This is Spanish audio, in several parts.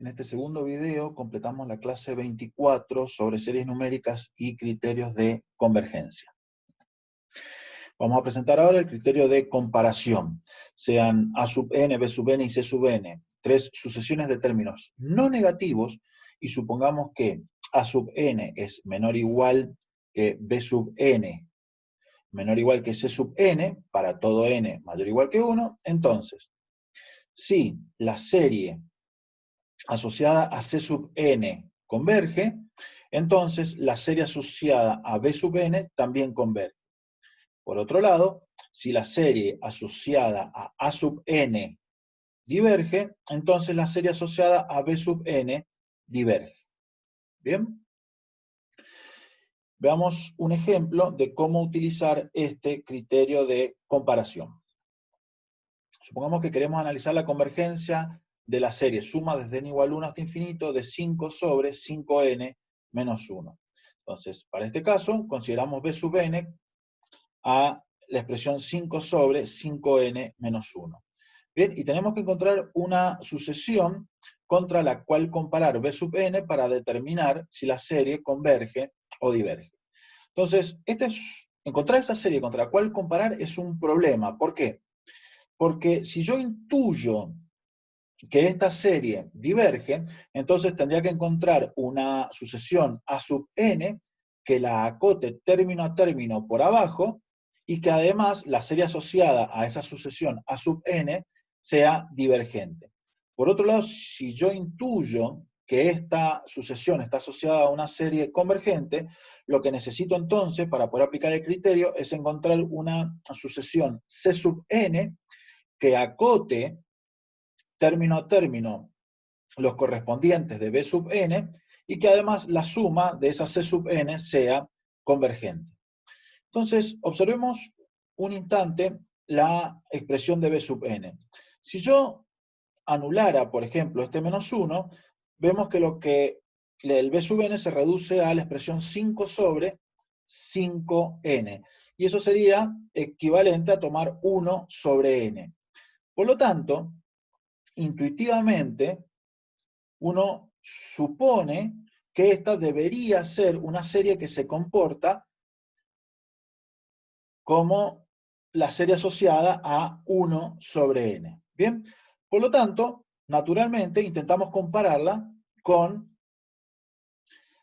En este segundo video completamos la clase 24 sobre series numéricas y criterios de convergencia. Vamos a presentar ahora el criterio de comparación. Sean A sub n, B sub n y C sub n, tres sucesiones de términos no negativos, y supongamos que A sub n es menor o igual que B sub n, menor o igual que C sub n, para todo n mayor o igual que 1, entonces, si la serie asociada a C sub n converge, entonces la serie asociada a B sub n también converge. Por otro lado, si la serie asociada a sub n diverge, entonces la serie asociada a B sub n diverge. ¿Bien? Veamos un ejemplo de cómo utilizar este criterio de comparación. Supongamos que queremos analizar la convergencia de la serie suma desde n igual a 1 hasta infinito de 5 sobre 5n menos 1. Entonces, para este caso, consideramos B sub n a la expresión 5 sobre 5n menos 1. Bien, y tenemos que encontrar una sucesión contra la cual comparar B sub n para determinar si la serie converge o diverge. Entonces, encontrar esa serie contra la cual comparar es un problema. ¿Por qué? Porque si yo intuyo que esta serie diverge, entonces tendría que encontrar una sucesión A sub n que la acote término a término por abajo y que además la serie asociada a esa sucesión A sub n sea divergente. Por otro lado, si yo intuyo que esta sucesión está asociada a una serie convergente, lo que necesito entonces para poder aplicar el criterio es encontrar una sucesión C sub n que acote término a término los correspondientes de B sub n y que además la suma de esa C sub n sea convergente. Entonces, observemos un instante la expresión de B sub n. Si yo anulara, por ejemplo, este menos 1, vemos que el B sub n se reduce a la expresión 5 sobre 5n. Y eso sería equivalente a tomar 1 sobre n. Por lo tanto, intuitivamente, uno supone que esta debería ser una serie que se comporta como la serie asociada a 1 sobre n. ¿Bien? Por lo tanto, naturalmente, intentamos compararla con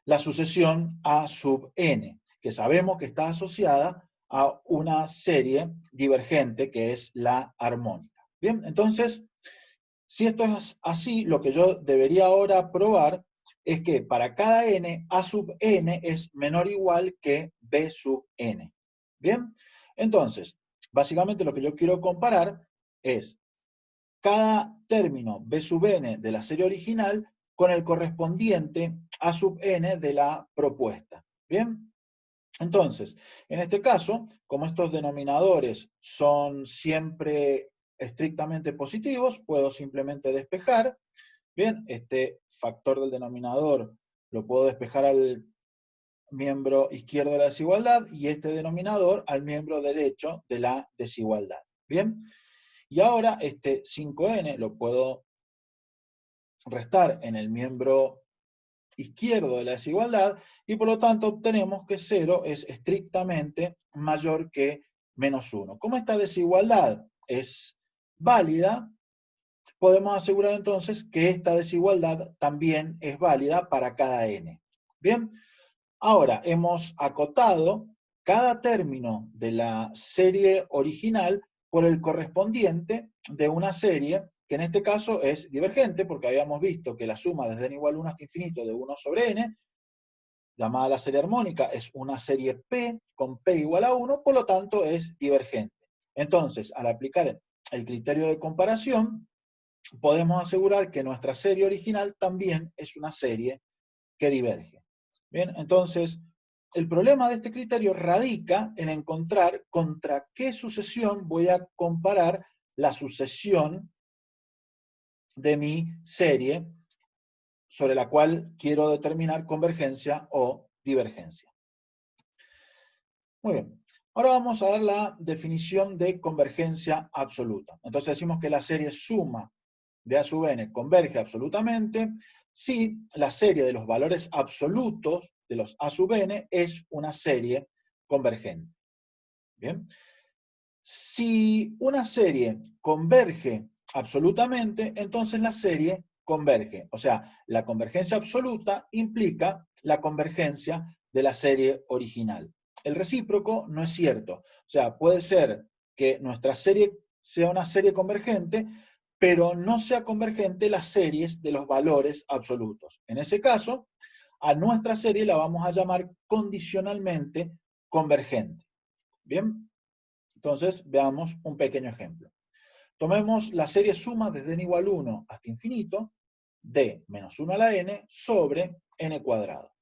la sucesión A sub n, que sabemos que está asociada a una serie divergente que es la armónica. Bien, entonces, si esto es así, lo que yo debería ahora probar es que para cada n, A sub n es menor o igual que B sub n. ¿Bien? Entonces, básicamente lo que yo quiero comparar es cada término B sub n de la serie original con el correspondiente A sub n de la propuesta. ¿Bien? Entonces, en este caso, como estos denominadores son siempre estrictamente positivos, puedo simplemente despejar. Bien, este factor del denominador lo puedo despejar al miembro izquierdo de la desigualdad y este denominador al miembro derecho de la desigualdad. Bien, y ahora este 5n lo puedo restar en el miembro izquierdo de la desigualdad, y por lo tanto obtenemos que 0 es estrictamente mayor que menos 1. Como esta desigualdad es válida, podemos asegurar entonces que esta desigualdad también es válida para cada n. Bien, ahora hemos acotado cada término de la serie original por el correspondiente de una serie que en este caso es divergente, porque habíamos visto que la suma desde n igual a 1 hasta infinito de 1 sobre n, llamada la serie armónica, es una serie P con P igual a 1, por lo tanto es divergente. Entonces, al aplicar el criterio de comparación, podemos asegurar que nuestra serie original también es una serie que diverge. Bien, entonces, el problema de este criterio radica en encontrar contra qué sucesión voy a comparar la sucesión de mi serie sobre la cual quiero determinar convergencia o divergencia. Muy bien. Ahora vamos a dar la definición de convergencia absoluta. Entonces decimos que la serie suma de a sub n converge absolutamente si la serie de los valores absolutos de los a sub n es una serie convergente. Bien. Si una serie converge absolutamente, entonces la serie converge. O sea, la convergencia absoluta implica la convergencia de la serie original. El recíproco no es cierto. O sea, puede ser que nuestra serie sea una serie convergente, pero no sea convergente las series de los valores absolutos. En ese caso, a nuestra serie la vamos a llamar condicionalmente convergente. Bien. Entonces, veamos un pequeño ejemplo. Tomemos la serie suma desde n igual 1 hasta infinito de menos 1 a la n sobre n cuadrado.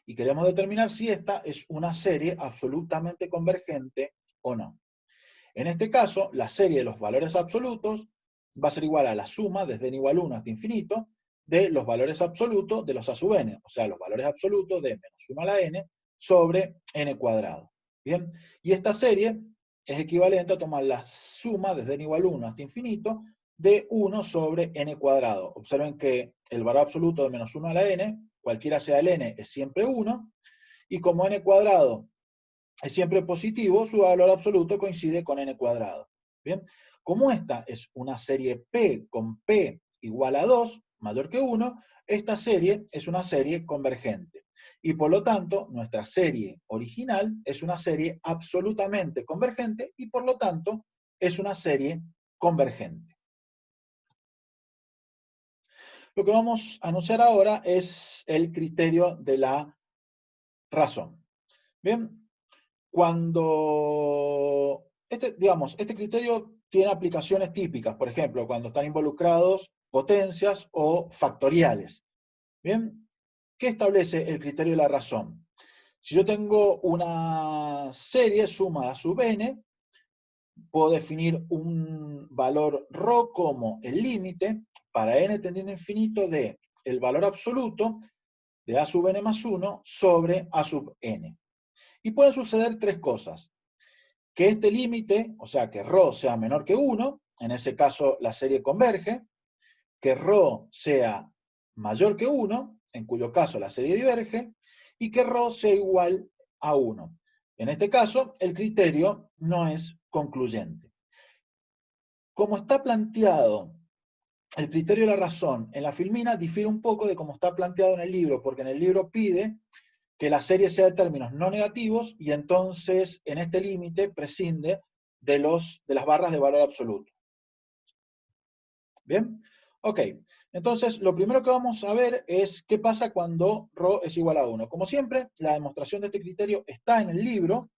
Y queremos determinar si esta es una serie absolutamente convergente o no. En este caso, la serie de los valores absolutos va a ser igual a la suma desde n igual 1 hasta infinito de los valores absolutos de los a sub n, o sea, los valores absolutos de menos 1 a la n sobre n cuadrado. Bien, y esta serie es equivalente a tomar la suma desde n igual 1 hasta infinito de 1 sobre n cuadrado. Observen que el valor absoluto de menos 1 a la n, cualquiera sea el n, es siempre 1, y como n cuadrado es siempre positivo, su valor absoluto coincide con n cuadrado. Bien, como esta es una serie P con P igual a 2, mayor que 1, esta serie es una serie convergente. Y por lo tanto, nuestra serie original es una serie absolutamente convergente y por lo tanto es una serie convergente. Lo que vamos a anunciar ahora es el criterio de la razón. Bien, cuando, este criterio tiene aplicaciones típicas, por ejemplo, cuando están involucrados potencias o factoriales. Bien, ¿qué establece el criterio de la razón? Si yo tengo una serie suma a sub n, puedo definir un valor ρ como el límite para n tendiendo a infinito de el valor absoluto de a sub n más 1 sobre a sub n. Y pueden suceder tres cosas. Que este límite, o sea, que ρ sea menor que 1, en ese caso la serie converge, que ρ sea mayor que 1, en cuyo caso la serie diverge, y que ρ sea igual a 1. En este caso, el criterio no es concluyente. Como está planteado el criterio de la razón en la filmina, difiere un poco de cómo está planteado en el libro, porque en el libro pide que la serie sea de términos no negativos y entonces en este límite prescinde de las barras de valor absoluto. ¿Bien? Ok. Entonces, lo primero que vamos a ver es qué pasa cuando ρ es igual a 1. Como siempre, la demostración de este criterio está en el libro.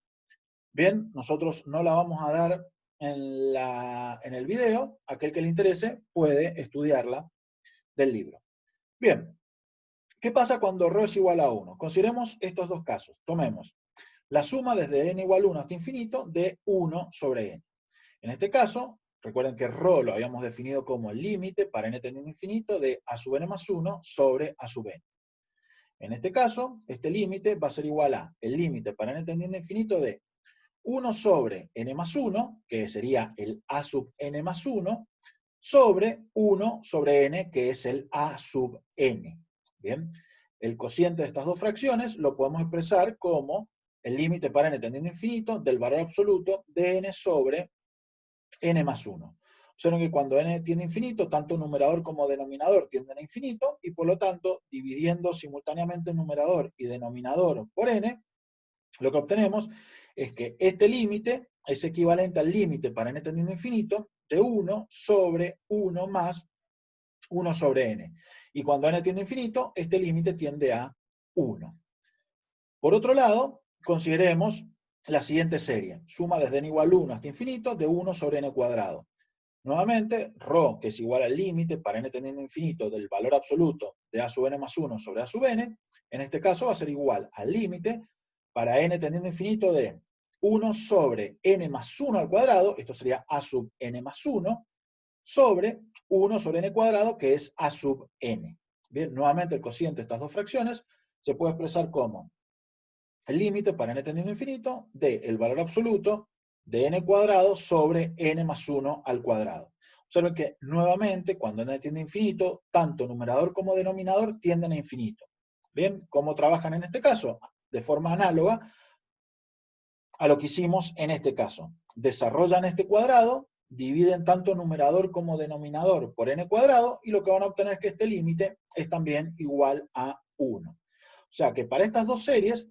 Bien, nosotros no la vamos a dar en el video. Aquel que le interese puede estudiarla del libro. Bien, ¿qué pasa cuando ρ es igual a 1? Consideremos estos dos casos. Tomemos la suma desde n igual a 1 hasta infinito de 1 sobre n. En este caso, recuerden que ρ lo habíamos definido como el límite para n tendiendo a infinito de a sub n más 1 sobre a sub n. En este caso, este límite va a ser igual a el límite para n tendiendo a infinito de 1 sobre n más 1, que sería el a sub n más 1, sobre 1 sobre n, que es el a sub n. Bien, el cociente de estas dos fracciones lo podemos expresar como el límite para n tendiendo a infinito del valor absoluto de n sobre n más 1. Observen que cuando n tiende a infinito, tanto numerador como denominador tienden a infinito, y por lo tanto, dividiendo simultáneamente numerador y denominador por n, lo que obtenemos es que este límite es equivalente al límite para n tendiendo a infinito de 1 sobre 1 más 1 sobre n. Y cuando n tiende a infinito, este límite tiende a 1. Por otro lado, consideremos la siguiente serie. Suma desde n igual a 1 hasta infinito de 1 sobre n cuadrado. Nuevamente, ρ, que es igual al límite para n tendiendo a infinito del valor absoluto de a sub n más 1 sobre a sub n, en este caso va a ser igual al límite para n tendiendo a infinito de 1 sobre n más 1 al cuadrado, esto sería a sub n más 1, sobre 1 sobre n cuadrado, que es a sub n. Bien, nuevamente el cociente de estas dos fracciones se puede expresar como el límite para n tendiendo a infinito de el valor absoluto de n cuadrado sobre n más 1 al cuadrado. Observen que nuevamente, cuando n tiende a infinito, tanto numerador como denominador tienden a infinito. ¿Bien? ¿Cómo trabajan en este caso? De forma análoga a lo que hicimos en este caso. Desarrollan este cuadrado, dividen tanto numerador como denominador por n cuadrado, y lo que van a obtener es que este límite es también igual a 1. O sea que para estas dos series,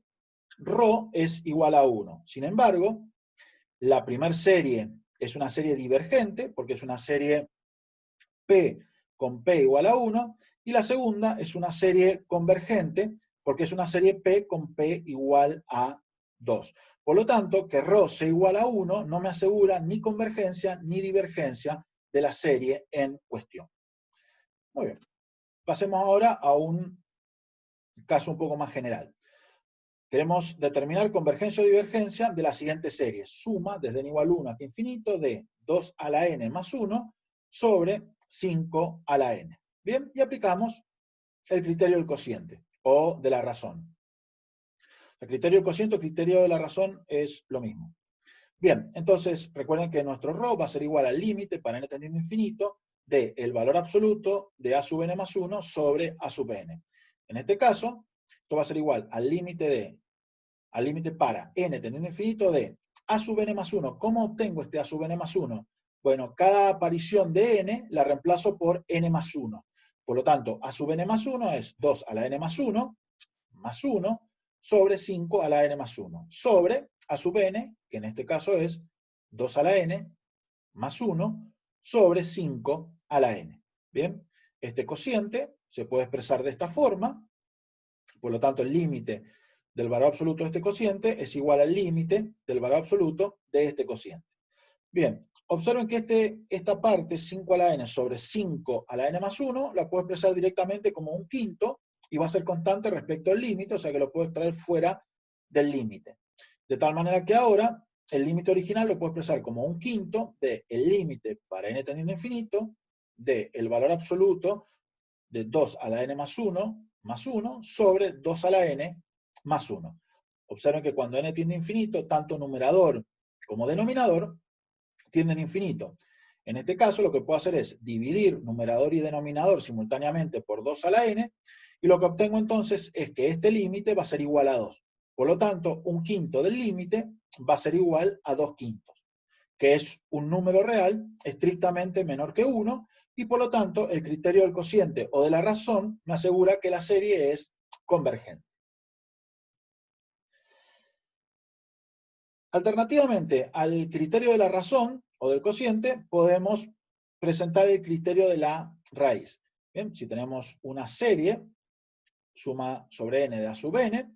ρ es igual a 1. Sin embargo, la primera serie es una serie divergente, porque es una serie P con P igual a 1, y la segunda es una serie convergente, porque es una serie P con P igual a 2. Por lo tanto, que ρ sea igual a 1 no me asegura ni convergencia ni divergencia de la serie en cuestión. Muy bien. Pasemos ahora a un caso un poco más general. Queremos determinar convergencia o divergencia de la siguiente serie. Suma desde n igual a 1 hasta infinito de 2 a la n más 1 sobre 5 a la n. Bien, y aplicamos el criterio del cociente o de la razón. El criterio del cociente o criterio de la razón es lo mismo. Bien, entonces recuerden que nuestro ρ va a ser igual al límite para n tendiendo a infinito de el valor absoluto de a sub n más 1 sobre a sub n. En este caso, esto va a ser igual al límite para n tendiendo a infinito de a sub n más 1. ¿Cómo obtengo este a sub n más 1? Bueno, cada aparición de n la reemplazo por n más 1. Por lo tanto, a sub n más 1 es 2 a la n más 1 sobre 5 a la n más 1, sobre a sub n, que en este caso es 2 a la n más 1 sobre 5 a la n. Bien, este cociente se puede expresar de esta forma, por lo tanto el límite del valor absoluto de este cociente es igual al límite del valor absoluto de este cociente. Bien, observen que esta parte 5 a la n sobre 5 a la n más 1 la puedo expresar directamente como un quinto y va a ser constante respecto al límite, o sea que lo puedo extraer fuera del límite. De tal manera que ahora el límite original lo puedo expresar como un quinto del límite para n tendiendo a infinito del valor absoluto de 2 a la n más 1 sobre 2 a la n más 1. Observen que cuando n tiende a infinito, tanto numerador como denominador tienden a infinito. En este caso lo que puedo hacer es dividir numerador y denominador simultáneamente por 2 a la n, y lo que obtengo entonces es que este límite va a ser igual a 2. Por lo tanto, un quinto del límite va a ser igual a 2 quintos, que es un número real estrictamente menor que 1, y por lo tanto el criterio del cociente o de la razón me asegura que la serie es convergente. Alternativamente al criterio de la razón o del cociente, podemos presentar el criterio de la raíz. Bien, si tenemos una serie, suma sobre n de a sub n,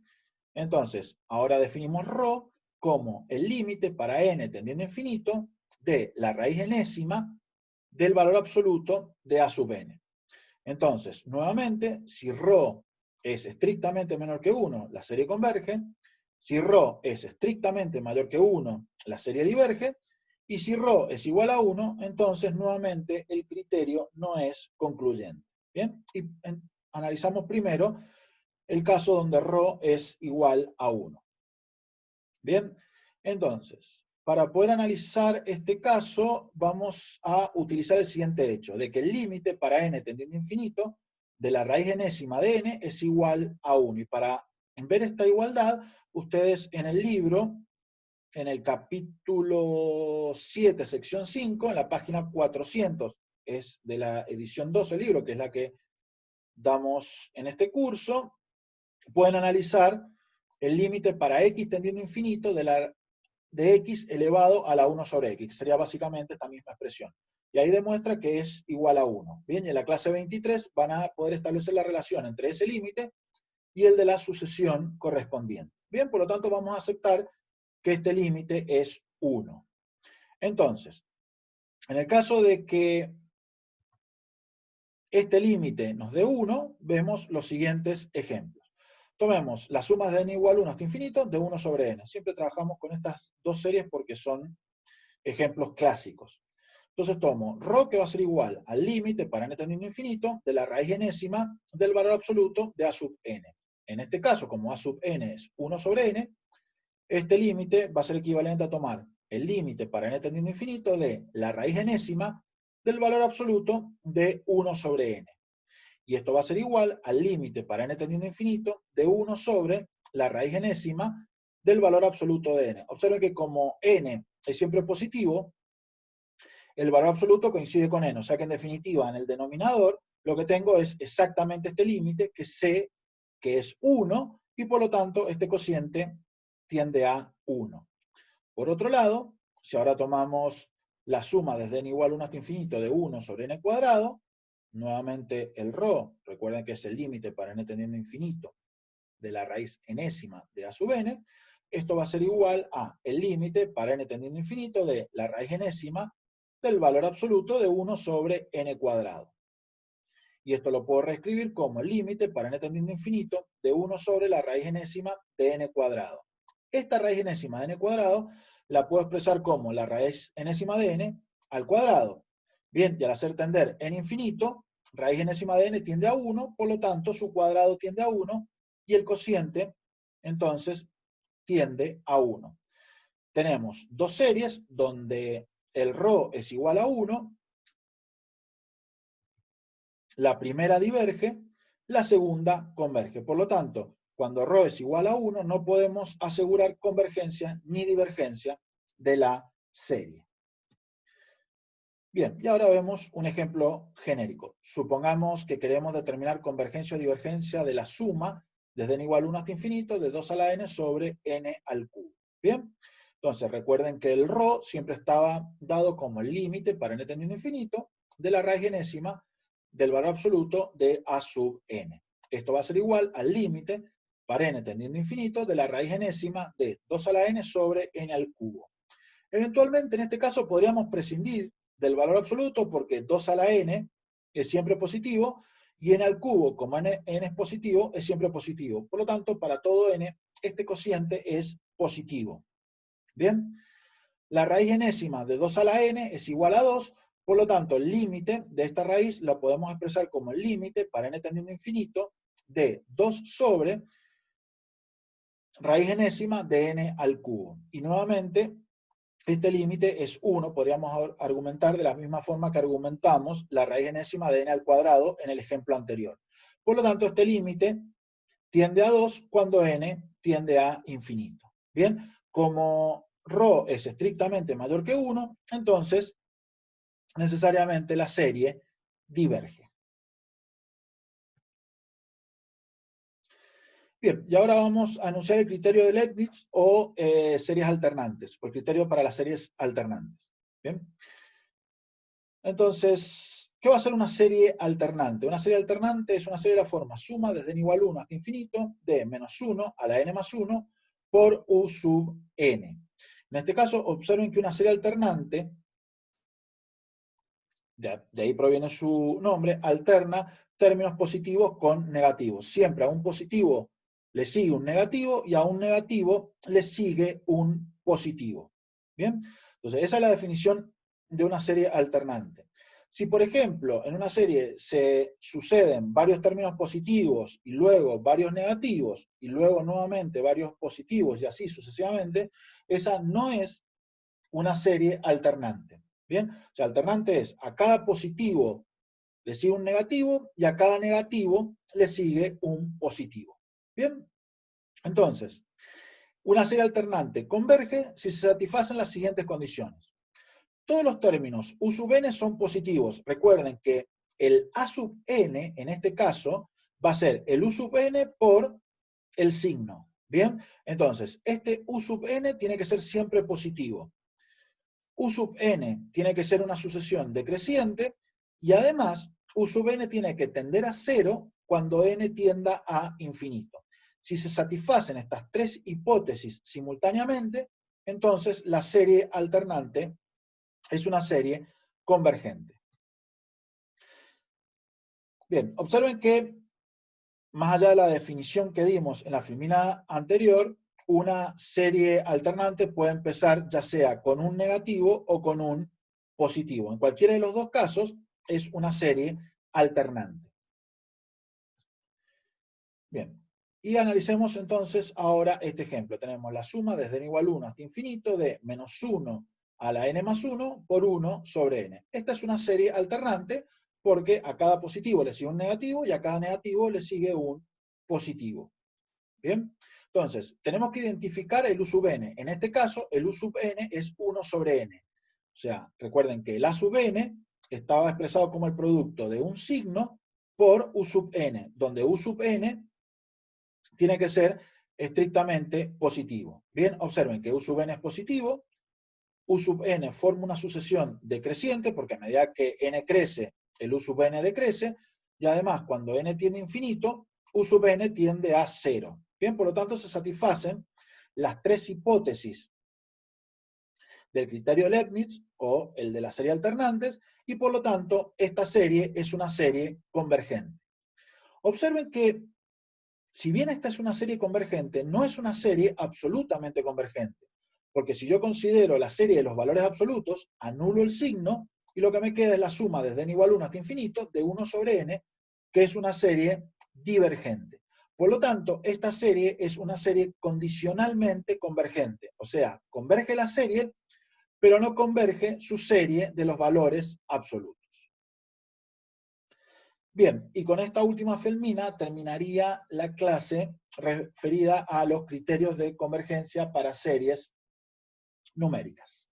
entonces ahora definimos ρ como el límite para n tendiendo a infinito de la raíz enésima del valor absoluto de a sub n. Entonces, nuevamente, si ρ es estrictamente menor que 1, la serie converge. Si ρ es estrictamente mayor que 1, la serie diverge. Y si ρ es igual a 1, entonces nuevamente el criterio no es concluyente. Bien, y analizamos primero el caso donde ρ es igual a 1. Bien, entonces, para poder analizar este caso, vamos a utilizar el siguiente hecho, de que el límite para n tendiendo a infinito de la raíz enésima de n es igual a 1. Y para ver esta igualdad, ustedes en el libro, en el capítulo 7, sección 5, en la página 400, es de la edición 12 del libro, que es la que damos en este curso, pueden analizar el límite para x tendiendo a infinito de x elevado a la 1 sobre x, que sería básicamente esta misma expresión. Y ahí demuestra que es igual a 1. Bien, y en la clase 23 van a poder establecer la relación entre ese límite y el de la sucesión correspondiente. Bien, por lo tanto vamos a aceptar que este límite es 1. Entonces, en el caso de que este límite nos dé 1, vemos los siguientes ejemplos. Tomemos las sumas de n igual a 1 hasta infinito de 1 sobre n. Siempre trabajamos con estas dos series porque son ejemplos clásicos. Entonces tomo ρ, que va a ser igual al límite para n tendiendo a infinito de la raíz enésima del valor absoluto de a sub n. En este caso, como a sub n es 1 sobre n, este límite va a ser equivalente a tomar el límite para n tendiendo a infinito de la raíz enésima del valor absoluto de 1 sobre n. Y esto va a ser igual al límite para n tendiendo a infinito de 1 sobre la raíz enésima del valor absoluto de n. Observen que como n es siempre positivo, el valor absoluto coincide con n. O sea que en definitiva en el denominador lo que tengo es exactamente este límite que sé que es 1 y por lo tanto este cociente tiende a 1. Por otro lado, si ahora tomamos la suma desde n igual a 1 hasta infinito de 1 sobre n cuadrado, nuevamente el ρ, recuerden que es el límite para n tendiendo a infinito de la raíz enésima de a sub n, esto va a ser igual a el límite para n tendiendo a infinito de la raíz enésima del valor absoluto de 1 sobre n cuadrado. Y esto lo puedo reescribir como el límite para n tendiendo a infinito de 1 sobre la raíz enésima de n cuadrado. Esta raíz enésima de n cuadrado la puedo expresar como la raíz enésima de n al cuadrado. Bien, y al hacer tender n infinito, raíz enésima de n tiende a 1, por lo tanto su cuadrado tiende a 1 y el cociente entonces tiende a 1. Tenemos dos series donde el ρ es igual a 1, la primera diverge, la segunda converge. Por lo tanto, cuando ρ es igual a 1, no podemos asegurar convergencia ni divergencia de la serie. Bien, y ahora vemos un ejemplo genérico. Supongamos que queremos determinar convergencia o divergencia de la suma desde n igual a 1 hasta infinito de 2 a la n sobre n al cubo. Bien, entonces recuerden que el ρ siempre estaba dado como el límite para n tendiendo a infinito de la raíz enésima del valor absoluto de a sub n. Esto va a ser igual al límite para n tendiendo a infinito de la raíz enésima de 2 a la n sobre n al cubo. Eventualmente, en este caso, podríamos prescindir del valor absoluto porque 2 a la n es siempre positivo y n al cubo, como n es positivo, es siempre positivo. Por lo tanto, para todo n, este cociente es positivo. Bien, la raíz enésima de 2 a la n es igual a 2, por lo tanto, el límite de esta raíz lo podemos expresar como el límite para n tendiendo a infinito de 2 sobre raíz enésima de n al cubo. Y nuevamente, este límite es 1, podríamos argumentar de la misma forma que argumentamos la raíz enésima de n al cuadrado en el ejemplo anterior. Por lo tanto, este límite tiende a 2 cuando n tiende a infinito. Bien, como ρ es estrictamente mayor que 1, entonces necesariamente la serie diverge. Bien, y ahora vamos a anunciar el criterio de Leibniz o series alternantes, o el criterio para las series alternantes. Bien. Entonces, ¿qué va a ser una serie alternante? Una serie alternante es una serie de la forma suma desde n igual a 1 hasta infinito de menos 1 a la n más 1 por u sub n. En este caso, observen que una serie alternante, de ahí proviene su nombre, alterna términos positivos con negativos. Siempre a un positivo le sigue un negativo y a un negativo le sigue un positivo. ¿Bien? Entonces, esa es la definición de una serie alternante. Si, por ejemplo, en una serie se suceden varios términos positivos y luego varios negativos y luego nuevamente varios positivos y así sucesivamente, esa no es una serie alternante. ¿Bien? O sea, alternante es a cada positivo le sigue un negativo y a cada negativo le sigue un positivo. ¿Bien? Entonces, una serie alternante converge si se satisfacen las siguientes condiciones. Todos los términos u sub n son positivos. Recuerden que el a sub n, en este caso, va a ser el u sub n por el signo. ¿Bien? Entonces, este u sub n tiene que ser siempre positivo. U sub n tiene que ser una sucesión decreciente y además u sub n tiene que tender a 0 cuando n tienda a infinito. Si se satisfacen estas tres hipótesis simultáneamente, entonces la serie alternante es una serie convergente. Bien, observen que más allá de la definición que dimos en la filmina anterior, una serie alternante puede empezar ya sea con un negativo o con un positivo. En cualquiera de los dos casos es una serie alternante. Bien, y analicemos entonces ahora este ejemplo. Tenemos la suma desde n igual a 1 hasta infinito de menos 1 a la n más 1 por 1 sobre n. Esta es una serie alternante porque a cada positivo le sigue un negativo y a cada negativo le sigue un positivo. ¿Bien? Entonces, tenemos que identificar el u sub n. En este caso, el u sub n es 1 sobre n. O sea, recuerden que el a sub n estaba expresado como el producto de un signo por u sub n, donde u sub n tiene que ser estrictamente positivo. Bien, observen que u sub n es positivo, u sub n forma una sucesión decreciente, porque a medida que n crece, el u sub n decrece, y además cuando n tiende a infinito, u sub n tiende a 0. Bien, por lo tanto se satisfacen las tres hipótesis del criterio de Leibniz, o el de la serie alternantes, y por lo tanto esta serie es una serie convergente. Observen que si bien esta es una serie convergente, no es una serie absolutamente convergente. Porque si yo considero la serie de los valores absolutos, anulo el signo, y lo que me queda es la suma desde n igual a 1 hasta infinito de 1 sobre n, que es una serie divergente. Por lo tanto, esta serie es una serie condicionalmente convergente. O sea, converge la serie, pero no converge su serie de los valores absolutos. Bien, y con esta última felmina terminaría la clase referida a los criterios de convergencia para series numéricas.